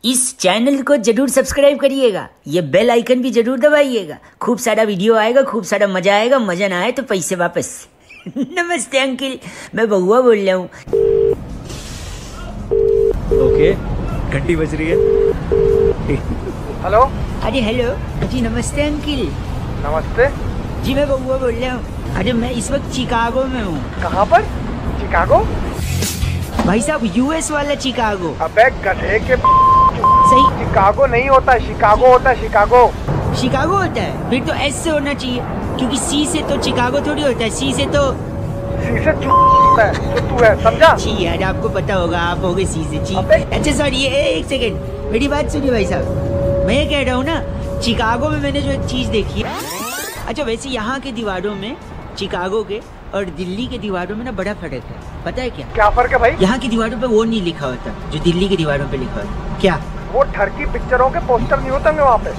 इस चैनल को जरूर सब्सक्राइब करिएगा, ये बेल आइकन भी जरूर दबाइएगा। खूब सारा वीडियो आएगा, खूब सारा मजा आएगा। मजा ना आए तो पैसे वापस। नमस्ते अंकिल, मैं बउआ बोल रहा हूँ। ओके, घंटी बज रही है। हेलो। अरे हेलो जी, नमस्ते अंकिल। नमस्ते जी, मैं बउआ बोल रहा हूँ। अरे मैं इस वक्त चिकागो में हूँ। कहाँ पर? चिकागो? भाई साहब, यूएस वाला चिकागो। अबे गधे के सही, चिकागो नहीं होता, शिकागो होता है। शिकागो शिकागो होता है? फिर तो एस से होना चाहिए, क्योंकि सी से तो चिकागो थोड़ी होता है। सी से तो सी से होता है जो तू है, समझा? जी यार, आपको पता होगा, आप हो गए सी से। जी अच्छा, सॉरी, एक सेकंड, मेरी बात सुनिए भाई साहब। मैं ये कह रहा हूँ ना, चिकागो में मैंने जो एक चीज देखी है। अच्छा, वैसे यहाँ के दीवारों में, चिकागो के और दिल्ली के दीवारों में ना बड़ा फर्क है। पता है क्या? क्या फर्क है भाई? यहाँ की दीवारों पे वो नहीं लिखा होता जो दिल्ली की दीवारों पे लिखा होता। क्या वो ठरकी पिक्चरों के पोस्टर नहीं होते वहाँ पे?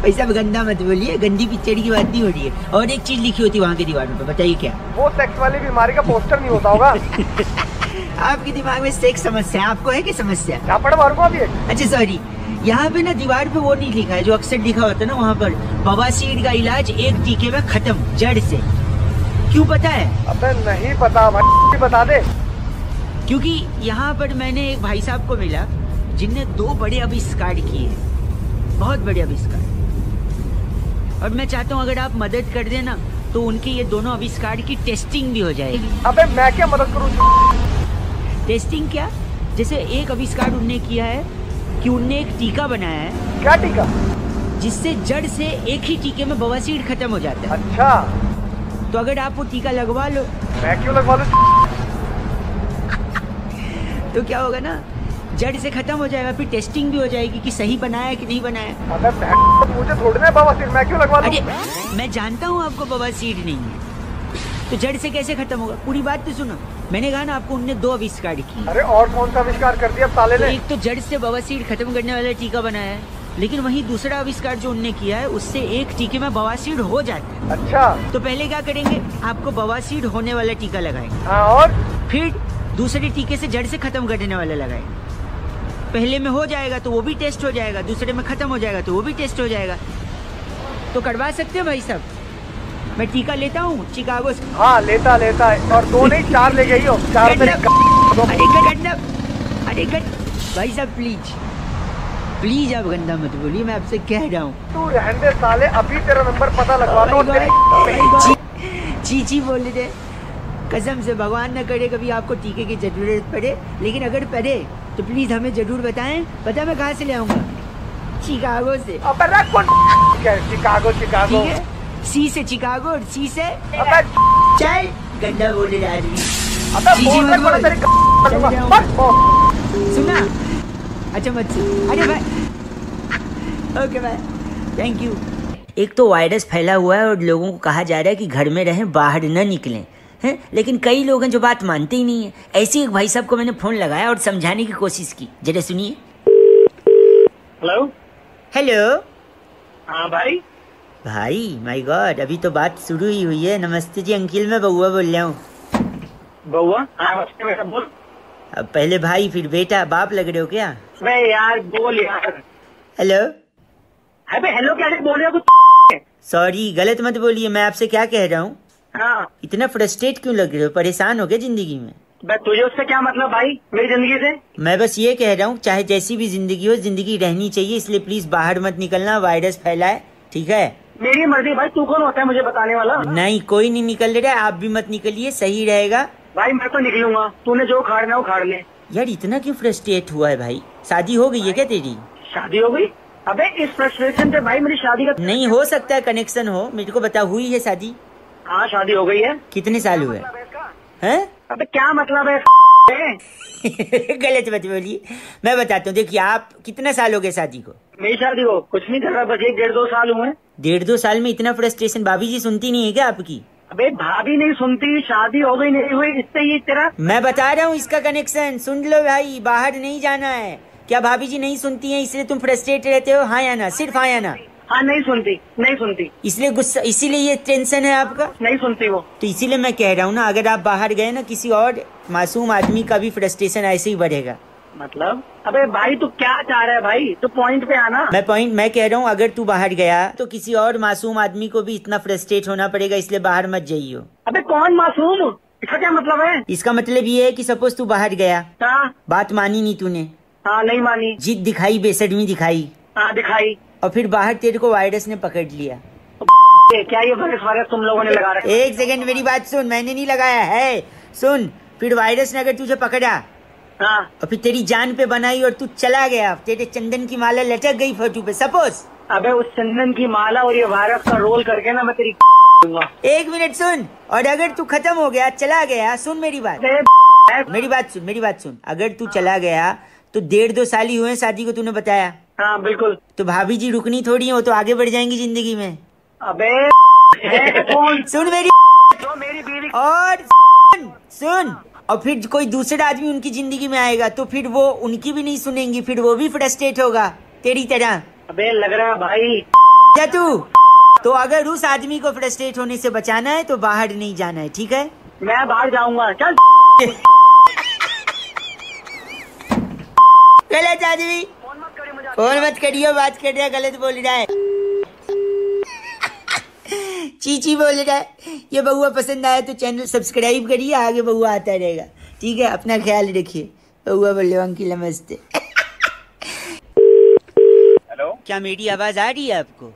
पैसा गंदा मत बोलिए, गंदी पिक्चर की बात नहीं हो रही है। और एक चीज लिखी होती वहाँ के दीवारों पे, बताइए क्या? वो सेक्स वाली बीमारी का पोस्टर नहीं होता होगा? आपके दिमाग में सेक्स समस्या, आपको है क्या समस्या? झापड़ मारूंगा अभी। अच्छा सॉरी, यहाँ पे ना दीवार पे वो नहीं लिखा है जो अक्सर लिखा होता है ना वहाँ पर, बवासीर का इलाज एक टीके में खत्म, जड़ से। क्यों पता है? अबे नहीं पता भाई, बता दे। क्योंकि यहाँ पर मैंने एक भाई साहब को मिला जिनने 2 बड़े आविष्कार किए, बहुत बड़े आविष्कार। और मैं चाहता हूँ अगर आप मदद कर देना तो उनके ये दोनों आविष्कार की टेस्टिंग भी हो जाएगी। अबे मैं क्या मदद करूँ? टेस्टिंग क्या? जैसे एक आविष्कार उनने किया है कि उनने एक टीका बनाया है। क्या टीका? जिससे जड़ से एक ही टीके में बवासीर खत्म हो जाता है। अच्छा, तो अगर आप वो टीका लगवा लो। मैं क्यों लगवा लूं? तो क्या होगा ना, जड़ से खत्म हो जाएगा। फिर टेस्टिंग भी हो जाएगी कि सही बनाया है कि नहीं बनाया। अबे मुझे थोड़ी ना बवासीर, मैं क्यों लगवा लूं? अरे मैं जानता हूँ आपको बवासीर नहीं है, तो जड़ से कैसे खत्म होगा? पूरी बात तो सुनो। मैंने कहा ना आपको, उनने 2 आविष्कार किए। अरे और कौन सा आविष्कार कर दिया साले ने? एक तो जड़ से बवासीर खत्म करने वाला टीका बनाया है, लेकिन वही दूसरा आविष्कार जो उनने किया है उससे एक टीके में बवासीर हो जाता है। अच्छा, तो पहले क्या करेंगे, आपको बवासीर होने वाला टीका लगाएंगे। हाँ, और फिर दूसरे टीके से जड़ से खत्म करने वाला लगाएंगे। पहले में हो जाएगा तो वो भी टेस्ट हो जाएगा, दूसरे में खत्म हो जाएगा तो वो भी टेस्ट हो जाएगा। तो करवा सकते हैं भाई साहब? मैं टीका लेता हूँ चिकागो से। हाँ, लेता है। और 2 नहीं 4 ले गई हो। 4 अरे भाई साहब, प्लीज आप गंदा मत बोलिए, मैं आपसे कह रहा हूँ। तू रहने दे साले, अभी तेरा नंबर पता लगवा लो। चीची बोल रहे, कसम से भगवान न करे कभी आपको टीके की जरूरत पड़े, लेकिन अगर पड़े तो प्लीज हमें जरूर बताएं। पता मैं कहाँ से ले आऊंगा? चिकागो से। अबे रख कौन? चिकागो। ठीक है, सी से चिकागो और सी से अबे चल, गंदा बोल रहे आदमी। अबे बोल रहा है तेरी सुना? अच्छा मत सुन। अरे भाई, ओके भाई, थैंक यू। एक तो वायरस फैला हुआ है और लोगों को कहा जा रहा है कि घर में रहें, बाहर न निकलें, हैं? लेकिन कई लोग हैं जो बात मानते ही नहीं है। ऐसे एक भाई साहब को मैंने फोन लगाया और समझाने की कोशिश की, जरा सुनिए। हेलो। हाँ भाई माय गॉड, अभी तो बात शुरू ही हुई है। नमस्ते जी अंकिल, मैं बउआ बोल रहा हूँ। बउआ? हाँ बेटा बोल। अब पहले भाई फिर बेटा, बाप लग रहे हो क्या? अबे यार बोल यार। हेलो। अबे हेलो क्या बोल रहे हो? सॉरी, गलत मत बोलिए। मैं आपसे क्या कह रहा हूँ, हाँ, इतना फ्रस्ट्रेट क्यों लग रहे हो? परेशान हो गया जिंदगी में? तुझे उससे क्या मतलब भाई, मेरी जिंदगी से? मैं बस ये कह रहा हूँ, चाहे जैसी भी जिंदगी हो, जिंदगी रहनी चाहिए, इसलिए प्लीज बाहर मत निकलना, वायरस फैला है, ठीक है? मेरी मर्जी भाई, तू कौन होता है मुझे बताने वाला? नहीं, कोई नहीं निकल रहा है, आप भी मत निकलिए, सही रहेगा। भाई मैं तो निकलूंगा, तूने जो उखाड़ना है उखाड़ ले। यार इतना क्यों फ्रस्ट्रेट हुआ है भाई? शादी हो गई है क्या तेरी? शादी हो गई? अबे इस फ्रस्ट्रेशन से भाई मेरी शादी का नहीं हो सकता है कनेक्शन हो, मेरे को बता। हुई है शादी? हाँ शादी हो गई है। कितने साल हुए हैं? अबे क्या मतलब है? गलत मत बोलिए, मैं बताता हूँ। देखिए, आप कितना साल हो गए शादी को? मेरी शादी को कुछ नहीं कर रहा, बस 1-1.5-2 साल हुए। 1.5-2 साल में इतना फ्रस्ट्रेशन? भाभी जी सुनती नहीं है क्या आपकी? अबे भाभी नहीं सुनती, शादी हो गई नहीं हुई, इससे ही तेरा। मैं बता रहा हूँ इसका कनेक्शन, सुन लो भाई। बाहर नहीं जाना है। क्या भाभी जी नहीं सुनती हैं इसलिए तुम फ्रस्ट्रेट रहते हो? हाँ या ना? सिर्फ हाँ या ना? हाँ, नहीं सुनती। इसलिए गुस्सा, इसीलिए ये टेंशन है आपका? नहीं सुनती वो। तो इसीलिए मैं कह रहा हूँ ना, अगर आप बाहर गए ना, किसी और मासूम आदमी का भी फ्रस्ट्रेशन ऐसे ही बढ़ेगा। मतलब अबे भाई तू क्या चाह रहा है भाई, तू पॉइंट पे आना। मैं कह रहा हूँ अगर तू बाहर गया तो किसी और मासूम आदमी को भी इतना फ्रस्ट्रेट होना पड़ेगा, इसलिए बाहर मत जाइयो। अबे कौन मासूम, इसका क्या मतलब है? इसका मतलब ये है कि सपोज तू बाहर गया, हाँ बात मानी नहीं तूने, हाँ नहीं मानी, जिद दिखाई, बेसडमी दिखाई, हाँ दिखाई, और फिर बाहर तेरे को वायरस ने पकड़ लिया। क्या ये वायरस तुम लोगों ने लगा रखा? एक सेकंड मेरी बात सुन, मैंने नहीं लगाया है, सुन। फिर वायरस ने अगर तुझे पकड़ा हाँ और फिर तेरी जान पे बनाई और तू चला गया, तेरे चंदन की माला लटक गई फोटो पे सपोज। अबे उस चंदन की माला और ये वायरस का रोल करके ना मैं तेरी दूंगा। एक मिनट सुन, और अगर तू खत्म हो गया, चला गया, सुन मेरी बात, मेरी बात सुन, अगर तू चला गया तो 1.5-2 साल ही हुए शादी को, तूने बताया। हाँ बिल्कुल। तो भाभी जी रुकनी थोड़ी है, वो तो आगे बढ़ जाएंगी जिंदगी में। अबे कौन? सुन मेरी तो मेरी बीवी और सुन, और फिर कोई दूसरा आदमी उनकी जिंदगी में आएगा तो फिर वो उनकी भी नहीं सुनेंगी, फिर वो भी फ्रस्ट्रेट होगा तेरी तरह। अबे लग रहा है भाई क्या तू? तो अगर उस आदमी को फ्रस्ट्रेट होने से बचाना है तो बाहर नहीं जाना है, ठीक है? मैं बाहर जाऊंगा, चल। गलत आदमी, फोन मत करियो, बात कर रहा है, गलत बोल रहा है, चीची बोल रहा है। ये बहुआ पसंद आया तो चैनल सब्सक्राइब करिए, आगे बहुआ आता रहेगा, ठीक है? अपना ख्याल रखिए। बहुआ बोले अंकिल नमस्ते। हेलो, क्या मेरी आवाज आ रही है आपको?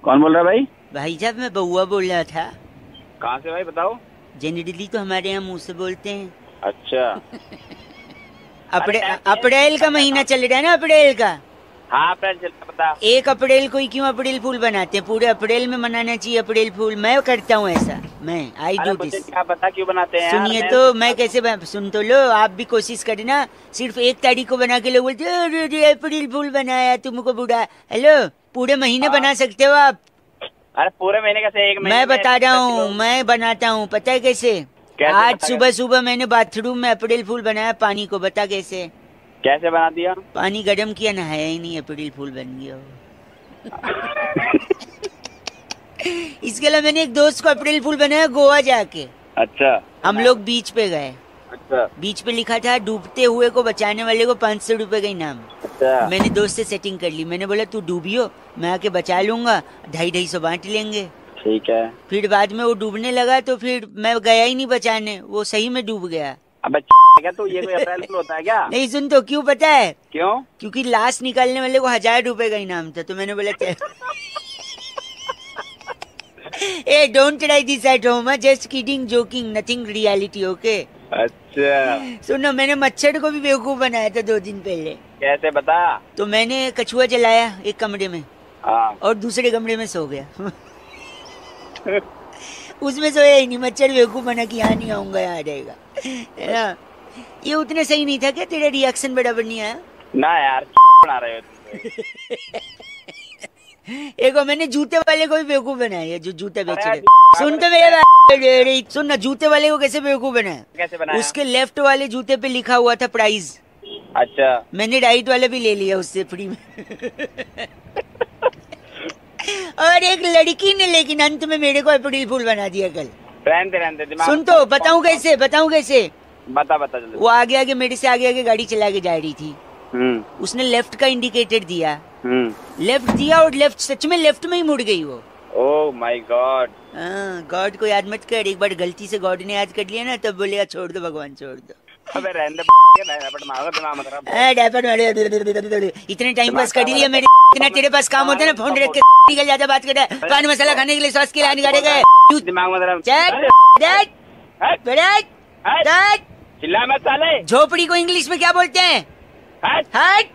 कौन बोल रहा है भाई? भाई साहब मैं बहुआ बोल रहा था। कहाँ से भाई बताओ? जनरली तो हमारे यहाँ मुंह से बोलते हैं। अच्छा। अप्रैल का महीना चल रहा है ना, अप्रैल का। हाँ अप्रैल चलता पता। 1 अप्रैल को ही क्यों अप्रैल फूल बनाते हैं? पूरे अप्रैल में मनाना चाहिए अप्रैल फूल। मैं करता हूँ ऐसा, मैं आई डू दिस। क्या पता क्यों बनाते हैं? सुनिए तो, मैं कैसे सुन तो लो, आप भी कोशिश करना। सिर्फ 1 तारीख को बना के लोग बोलते हैं अप्रैल फूल बनाया तुमको बुढ़ा। हेलो, पूरे महीने बना सकते हो आप। अरे पूरे महीने कैसे? 1 महीने मैं बता रहा हूँ, मैं बनाता हूँ, पता है कैसे? आज सुबह मैंने बाथरूम में अप्रैल फूल बनाया पानी को, बता कैसे? कैसे बना दिया? पानी गर्म किया, नहाया ही नहीं, अप्रैल फूल बन गया। इसके अलावा मैंने एक दोस्त को अप्रैल फूल बनाया गोवा जाके। अच्छा। हम लोग बीच पे गए। अच्छा। बीच पे लिखा था डूबते हुए को बचाने वाले को 500 रुपए का इनाम। अच्छा। मैंने दोस्त से सेटिंग कर ली, मैंने बोला तू डूबियो, मैं आके बचा लूंगा, 250-250 बांट लेंगे। ठीक है। फिर बाद में वो डूबने लगा तो फिर मैं गया ही नहीं बचाने, वो सही में डूब गया। अबे क्या तू, ये कोई अप्रैल फूल होता है क्या? नहीं सुन तो, क्यों पता है? क्यों? क्योंकि लाश निकालने वाले को 1000 रुपए का इनाम था, तो मैंने बोला uh don't try this at home, just kidding, joking, nothing reality, okay? अच्छा। सुनो, मैंने मच्छर को भी बेवकूफ बनाया था 2 दिन पहले। कैसे बता? तो मैंने कछुआ जलाया एक कमरे में, हाँ। और दूसरे कमरे में सो गया। उसमें सोया ही नहीं, मच्छर बेवकूफ बना कि यहाँ नहीं आऊंगा, यहाँ रहेगा, है ना? ये उतने सही नहीं था क्या? तेरा रिएक्शन बराबर नहीं आया ना यार, बना रहे हो। एक मैंने जूते वाले को भी बेवकूफ बनाया, जो जूते बेच रहे। सुन तो मेरे, सुन ना, जूते वाले को कैसे बेवकूफ बनाया? कैसे बनाया? उसके लेफ्ट वाले जूते पे लिखा हुआ था प्राइस। अच्छा। मैंने राइट वाला भी ले लिया उससे फ्री में। और एक लड़की ने लेकिन अंत में मेरे को अप्रैल फूल बना दिया कल। रहने दिमाग। सुन तो, बताऊं कैसे? बता जल्दी। वो आगे मेरे से आगे गाड़ी चला के जा रही थी। उसने लेफ्ट का इंडिकेटर दिया, लेफ्ट दिया, और लेफ्ट सच में लेफ्ट में ही मुड़ गई वो। ओह माय गॉड। गॉड को याद मत कर, एक बार गलती से गॉड ने याद कर लिया ना, तब बोलेगा छोड़ दो भगवान, छोड़ दो। अबे रहने दे, इतने टाइम पास कर लिया मेरे, इतना तेरे पास काम होता है ना, फोन रख के निकल जाता, बात कर रहा है, पान मसाला खाने के लिए सॉस के लिए निकाले गए, दिमाग में चिल्ला मत साले। झोपड़ी को इंग्लिश में क्या बोलते हैं? हट हट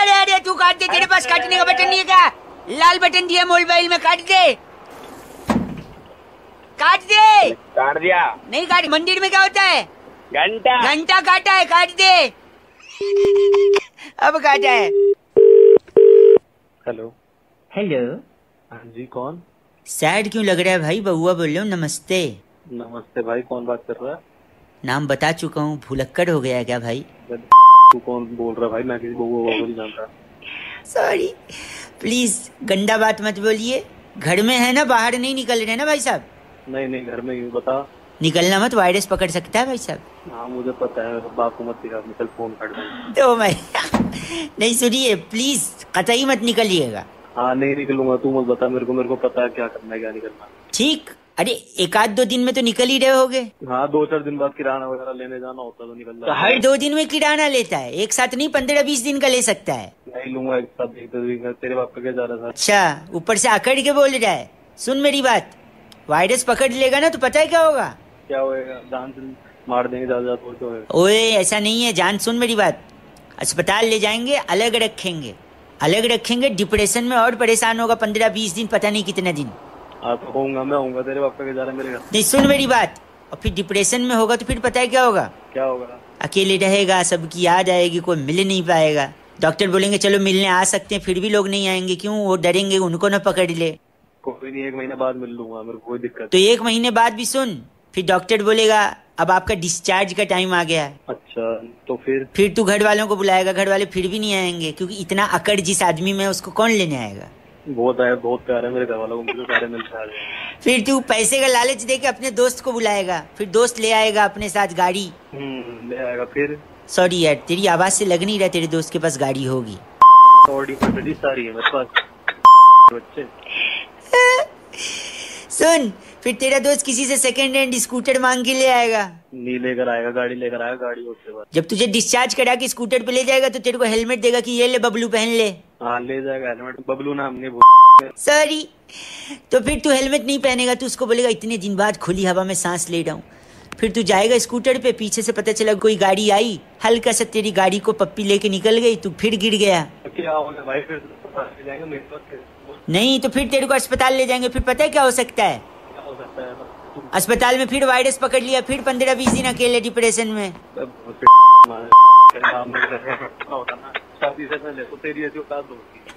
अरे तू काट दे, तेरे पास काटने का बटन नहीं है क्या? लाल बटन दिया मोबाइल में, काट दे, काट दे। काट दिया? नहीं काट, मंदिर में क्या होता है? घंटा काटा है, काट दे। अब काटा है। हेलो। हाँ जी, कौन? सैड क्यों लग रहा है भाई? बउआ बोल रहा हूँ। नमस्ते। नमस्ते भाई, कौन बात कर रहा है? नाम बता चुका हूँ, भुलक्कड़ हो गया क्या भाई? तू कौन बोल रहा है भाई? मैं किसी बउआ को नहीं जानता। सॉरी, प्लीज गंदा बात मत बोलिए। घर में है ना, बाहर नहीं निकल रहे ना भाई साहब? नहीं घर में ही। बता। निकलना मत, वायरस पकड़ सकता है भाई साहब। हाँ मुझे पता है, बाप को मत दिखा, निकल फोन काट देंगे। तो मैं नहीं, सुनिए प्लीज, कतई मत निकलिएगा। हाँ नहीं निकलूंगा, तू मत बता मेरे को पता है क्या करना है क्या नहीं करना। ठीक, अरे एक आध 2 दिन में तो निकल ही रहे होगे। हाँ 2-4 दिन बाद किराना वगैरह लेने जाना होता तो निकल तो जाता। हर 2 दिन में किराना लेता है, एक साथ नहीं, 15-20 दिन का ले सकता है। नहीं लूंगा एक साथ, तेरे बाप का क्या जा रहा था। अच्छा, ऊपर से अकड़ के बोल रहा है। सुन मेरी बात, वायरस पकड़ लेगा ना तो पता है क्या होगा? क्या होएगा, जान से मार देंगे ज्यादा तो है। ओए ऐसा नहीं है, जान सुन मेरी बात, अस्पताल ले जाएंगे, अलग रखेंगे, डिप्रेशन में और परेशान होगा 15-20 दिन, पता नहीं कितने दिन। हाँ तो होऊंगा, मैं होऊंगा, तेरे बाप का क्या जा रहा है मेरे घर। नहीं सुन मेरी बात, और फिर डिप्रेशन में होगा तो फिर पता है क्या होगा? क्या होगा? अकेले रहेगा, सबकी याद आएगी, कोई मिल नहीं पाएगा। डॉक्टर बोलेंगे चलो मिलने आ सकते हैं, फिर भी लोग नहीं आएंगे। क्यों? वो डरेंगे उनको ना पकड़ ले। कोई नहीं, 1 महीने बाद मिल लूंगा, मेरे को कोई दिक्कत। तो 1 महीने बाद भी सुन, फिर डॉक्टर बोलेगा अब आपका डिस्चार्ज का टाइम आ गया। अच्छा तो फिर तू घर वालों को बुलाएगा, घर वाले फिर भी नहीं आएंगे, क्योंकि इतना अकड़ जिस आदमी में उसको कौन लेने आएगा। बहुत प्यार है मेरे घर वालों को, मुझे सारे मिलते हैं। फिर तू पैसे का लालच दे के अपने दोस्त को बुलाएगा, फिर दोस्त ले आएगा अपने साथ गाड़ी। ले आएगा फिर। सॉरी यार, तेरी आवाज से लग नहीं रहा तेरे दोस्त के पास गाड़ी होगी। सारी है मेरे पास बच्चे। सुन, फिर तेरा दोस्त किसी से सेकंड हैंड स्कूटर मांग के ले आएगा। नहीं लेकर आएगा, गाड़ी लेकर आएगा, गाड़ी उसके बाद। जब तुझे डिस्चार्ज करा के स्कूटर पे ले जाएगा तो तेरे को हेलमेट देगा कि ये ले बबलू पहन ले। हाँ ले जाएगा हेलमेट, बबलू नाम नहीं सॉरी। तो फिर तू हेलमेट नहीं पहनेगा, तू उसको बोलेगा इतने दिन बाद खुली हवा में सांस ले रहा हूँ। फिर तू जाएगा स्कूटर पे, पीछे से पता चला कोई गाड़ी आई, हल्का सा तेरी गाड़ी को पप्पी लेके निकल गई, तू फिर गिर गया। क्या होगा भाई, फिर जाएंगे मेरे पास। नहीं तो फिर तेरे को अस्पताल ले जाएंगे, फिर पता है क्या हो सकता है? क्या हो सकता है? अस्पताल में फिर वायरस पकड़ लिया, फिर 15-20 दिन अकेले डिप्रेशन में।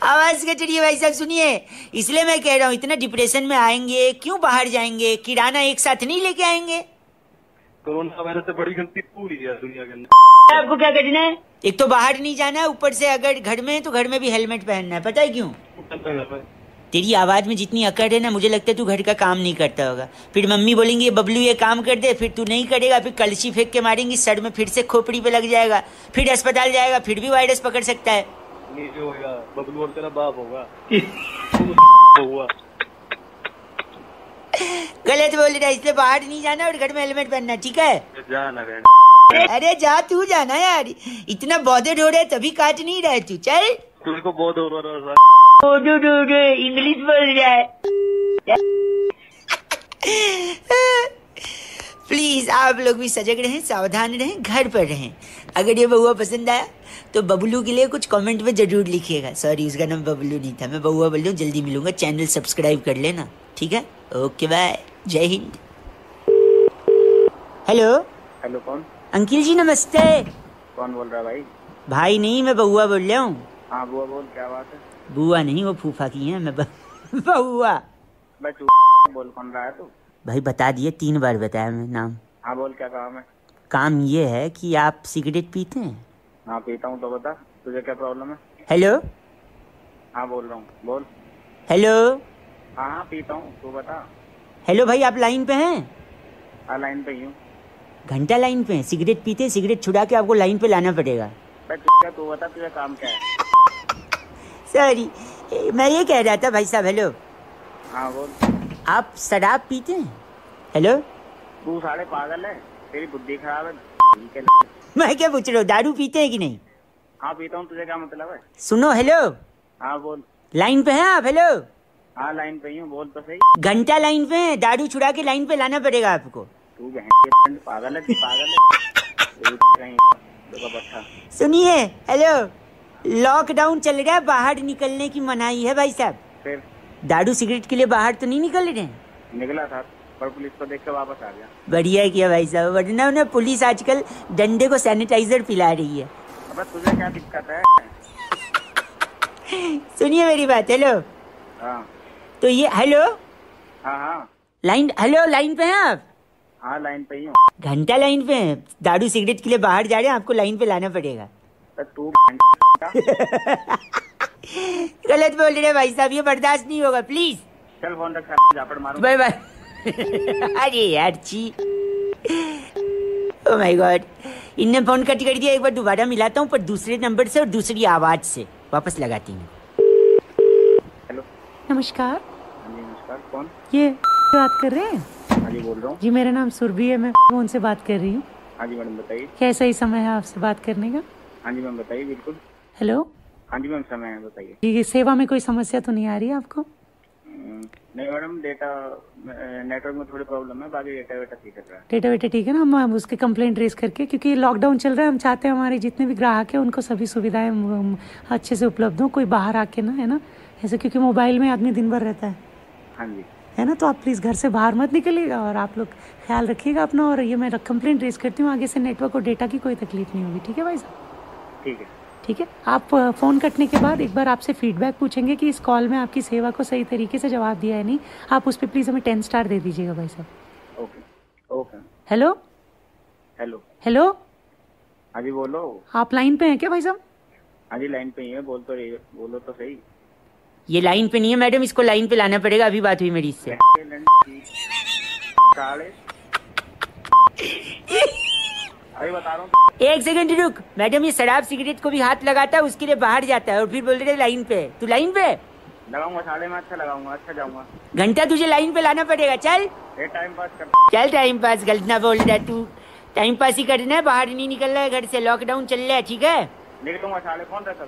आवाज कट रही है भाई साहब, सुनिए। इसलिए मैं कह रहा हूँ, इतना डिप्रेशन में आएंगे क्यों, बाहर जाएंगे, किराना एक साथ नहीं लेके आएंगे। कोरोना वायरस से बड़ी गलती पूरी है दुनिया के अंदर। आपको क्या करना है? एक तो बाहर नहीं जाना है, ऊपर से अगर घर में है तो घर में भी हेलमेट पहनना है। पता है क्यों? तेरी आवाज में जितनी अकड़ है ना, मुझे लगता है तू घर का काम नहीं करता होगा। फिर मम्मी बोलेंगी ये बबलू ये काम कर दे, फिर तू नहीं करेगा, फिर कलशी फेंक के मारेंगी सर में, फिर से खोपड़ी पे लग जाएगा, फिर अस्पताल जाएगा, फिर भी वायरस पकड़ सकता है। नहीं जो होगा बबलू और तेरा बाप होगा। हुआ गलत बोल रहा है, इसलिए बाहर नहीं जाना और घर में हेलमेट पहनना, ठीक है? जाना। अरे जा, तू जाना यार, इतना बॉदर्ड हो रहा है तभी काट नहीं रहा है तू। चल, तुझे को बहुत हो रहा है, इंग्लिश बोल रहा है। प्लीज आप लोग भी सजग रहें, सावधान रहें, घर पर रहें। अगर ये बउआ पसंद आया तो बबलू के लिए कुछ कमेंट में जरूर लिखिएगा। सॉरी, उसका नाम बबलू नहीं था, मैं बउआ बोल रहा हूँ। जल्दी मिलूंगा, चैनल सब्सक्राइब कर लेना, ठीक है? ओके बाय, जय हिंद। हेलो हेलो, कौन? अंकिल जी नमस्ते। कौन बोल रहा है भाई? भाई नहीं, मैं बउआ बोल रहा हूँ। हाँ बुआ बोल, क्या बात है? बुआ नहीं, वो फूफा की है, मैं बउआ। मैं बोल, कौन रहा है तू? भाई बता दिए, 3 बार बताया मैं नाम। हाँ बोल, क्या काम है? काम ये है कि आप सिगरेट पीते हैं? हाँ पीता हूँ। तो बता, तुझे क्या प्रॉब्लम है? हेलो। हाँ बोल रहा हूँ, बोल। हेलो। हाँ हाँ पीता हूँ, तू बता। हेलो भाई, आप लाइन पे हैं? हाँ लाइन पे ही हूँ। घंटा लाइन पे हैं, सिगरेट पीते हैं, सिगरेट छुड़ा के आपको लाइन पे लाना पड़ेगा। तू बता, तुझे काम क्या है? सॉरी, मैं ये कह रहा था भाई साहब। हेलो। हाँ बोल। आप शराब पीते हैं? हेलो। तू साले पागल है, तेरी बुद्धि खराब है। मैं क्या पूछ रहा हूँ, दारू पीते हैं कि नहीं? हाँ पीता हूँ, तुझे क्या मतलब है? सुनो, हेलो। हाँ बोल। लाइन पे हैं आप? हेलो। हाँ लाइन पे ही हूँ, बोल तो सही। घंटा लाइन पे है, दारू छुड़ा के लाइन पे लाना पड़ेगा आपको। तू पागल है, पागल है। सुनिए, हेलो, लॉकडाउन चल रहा है, बाहर निकलने की मनाही है भाई साहब। फिर दारू सिगरेट के लिए बाहर तो नहीं निकल रहे हैं? निकला था, पर पुलिस को देख के वापस आ गया। बढ़िया किया भाई साहब, वरना उन्हें पुलिस आजकल डंडे को सैनिटाइजर पिला रही है। अब तुझे क्या दिक्कत है? सुनिए मेरी बात। हेलो। हाँ तो ये, हेलो। हाँ हाँ लाइन, हेलो, लाइन पे हैं आप? हाँ लाइन पे ही हूँ। घंटा लाइन पे हैं, दारू सिगरेट के लिए बाहर जा रहे हैं, आपको लाइन पे लाना पड़ेगा। तू गलत बोल रहे भाई साहब, ये बर्दाश्त नहीं होगा, प्लीज। चल फोन रख, झापड़ मारूं। Bye bye. अरे यार ची। ओह माय गॉड, इनने फोन कट कर दिया। एक बार दोबारा मिलाता हूँ पर दूसरे नंबर से और दूसरी आवाज से वापस लगाती हूँ। हेलो, नमस्कार। हाँ जी नमस्कार, कौन? ये बात कर रहे हैं? हाँ जी बोल रहा हूँ। जी मेरा नाम सुरभि है, मैं फोन से बात कर रही हूँ। हाँ जी मैडम बताइए। क्या सही समय है आपसे बात करने का? हाँ जी मैम बताइए, बिल्कुल। हेलो। हाँ जी मैम समय है, बताइए। ये सेवा में कोई समस्या तो नहीं आ रही है आपको? नहीं मैडम, डेटा नेटवर्क में थोड़ी प्रॉब्लम है, बाकी डेटा वेटा ठीक है। डेटा वेटा ठीक है ना? हम उसके कंप्लेंट रेज करके, क्योंकि लॉकडाउन चल रहा है, हम चाहते हैं हमारे जितने भी ग्राहक हैं उनको सभी सुविधाएं अच्छे से उपलब्ध हो, कोई बाहर आके ना, है ना, ऐसे, क्योंकि मोबाइल में आदमी दिन भर रहता है। हाँ जी, है ना, तो आप प्लीज़ घर से बाहर मत निकलिएगा और आप लोग ख्याल रखिएगा अपना। और ये मैं कंप्लेंट रेज करती हूँ, आगे से नेटवर्क और डेटा की कोई तकलीफ नहीं होगी। ठीक है भाई साहब? ठीक है। ठीक है। आप फ़ोन कटने के बाद एक बार आपसे फीडबैक पूछेंगे कि इस कॉल में आपकी सेवा को सही तरीके से जवाब दिया है नहीं। आप उस पर प्लीज़ हमें 10 स्टार दे दीजिएगा भाई साहब। Okay okay. Hello hello. Hello. हाँ जी बोलो। आप लाइन पे हैं क्या भाई साहब? हाँ जी लाइन पे ही है, बोल तो रही, बोलो तो सही। ये लाइन पे नहीं है मैडम, इसको लाइन पे लाना पड़ेगा। अभी बात हुई मेरी इससे। अभी बता रहा हूँ। एक सेकंड रुक मैडम, ये शराब सिगरेट को भी हाथ लगाता है, उसके लिए बाहर जाता है और फिर बोल रहे लाइन पे। तू लाइन पे लगाऊंगा, 5:30 अच्छा लगाऊंगा, अच्छा जाऊंगा। घंटा तुझे लाइन पे लाना पड़ेगा। चल टाइम पास कर। चल, टाइम पास गलत ना बोल रहा है तू। टाइम पास ही करना है, बाहर नहीं निकलना है घर से, लॉकडाउन चल रहा है। ठीक है, निकलूंगा, 4:30 कौन रहता।